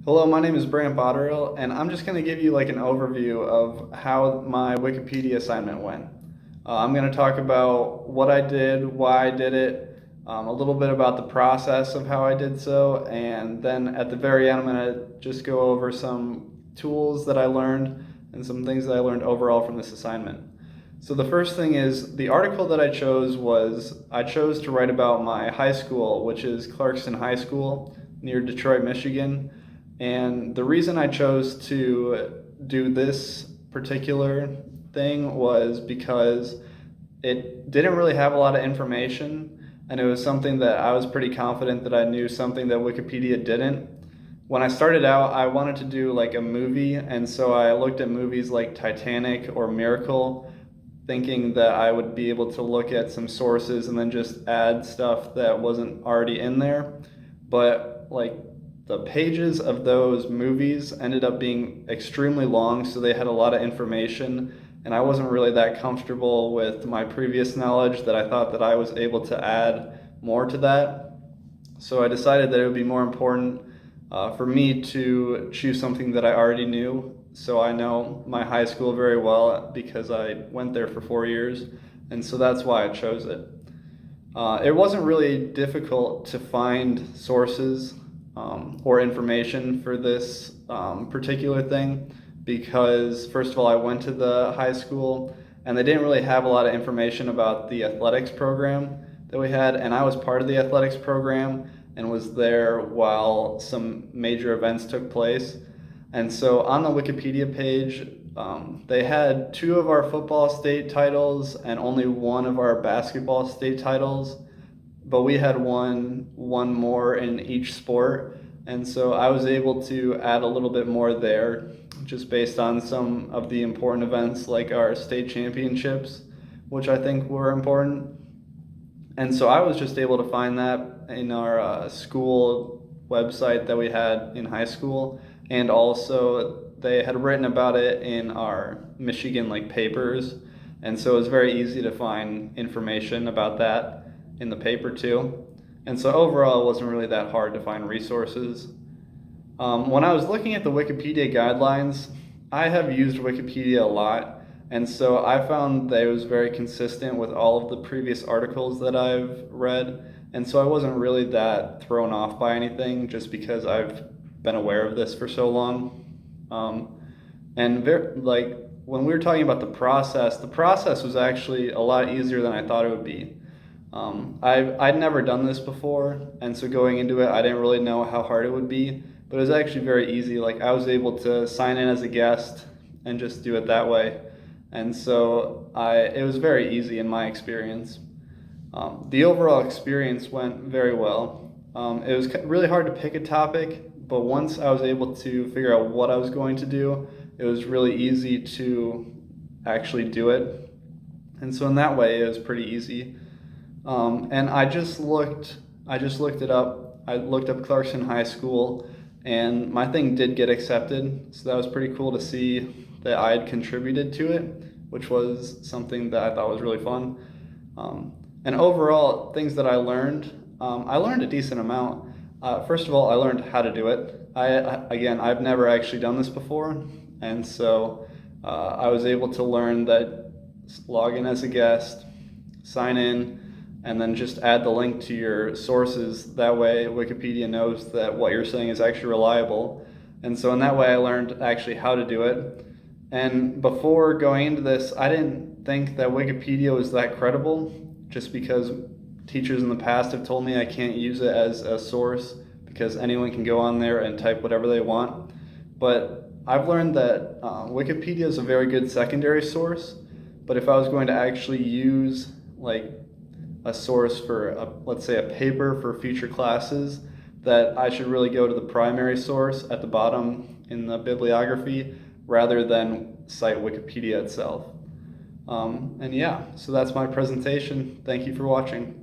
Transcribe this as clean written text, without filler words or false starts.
Hello, my name is Brandt Botterill, and I'm just going to give you like an overview of how my Wikipedia assignment went. I'm going to talk about what I did, why I did it, a little bit about the process of how I did so, and then at the very end, I'm going to just go over some tools that I learned and some things that I learned overall from this assignment. So the first thing is the article that I chose to write about my high school, which is Clarkston High School near Detroit, Michigan. And the reason I chose to do this particular thing was because it didn't really have a lot of information, and it was something that I was pretty confident that I knew something that Wikipedia didn't. When I started out, I wanted to do like a movie, and so I looked at movies like Titanic or Miracle, thinking that I would be able to look at some sources and then just add stuff that wasn't already in there. But like the pages of those movies ended up being extremely long, so they had a lot of information, and I wasn't really that comfortable with my previous knowledge that I thought that I was able to add more to that. So I decided that it would be more important for me to choose something that I already knew. So I know my high school very well because I went there for 4 years, and so that's why I chose it. It wasn't really difficult to find sources or information for this particular thing because, first of all, I went to the high school and they didn't really have a lot of information about the athletics program that we had, and I was part of the athletics program and was there while some major events took place. And so on the Wikipedia page, they had two of our football state titles and only one of our basketball state titles, but we had one more in each sport. And so I was able to add a little bit more there just based on some of the important events like our state championships, which I think were important. And so I was just able to find that in our school website that we had in high school, and also they had written about it in our Michigan like papers, and so it was very easy to find information about that in the paper too. And so overall, it wasn't really that hard to find resources. When I was looking at the Wikipedia guidelines, I have used Wikipedia a lot, and so I found that it was very consistent with all of the previous articles that I've read, and so I wasn't really that thrown off by anything just because I've been aware of this for so long. Like when we were talking about the process was actually a lot easier than I thought it would be. I'd never done this before, and so going into it, I didn't really know how hard it would be, but it was actually very easy. Like I was able to sign in as a guest and just do it that way, and so it was very easy in my experience. The overall experience went very well. It was really hard to pick a topic, but once I was able to figure out what I was going to do, it was really easy to actually do it. And so in that way, it was pretty easy. And I just looked it up. I looked up Clarkston High School, and my thing did get accepted. So that was pretty cool to see that I had contributed to it, which was something that I thought was really fun. And overall, things that I learned a decent amount. First of all, I learned how to do it. Again, I've never actually done this before, and so I was able to learn that log in as a guest, sign in, and then just add the link to your sources. That way, Wikipedia knows that what you're saying is actually reliable. And so in that way, I learned actually how to do it. And before going into this, I didn't think that Wikipedia was that credible, just because teachers in the past have told me I can't use it as a source because anyone can go on there and type whatever they want. But I've learned that Wikipedia is a very good secondary source, but if I was going to actually use like a source for, let's say, a paper for future classes, that I should really go to the primary source at the bottom in the bibliography rather than cite Wikipedia itself. And yeah, so that's my presentation. Thank you for watching.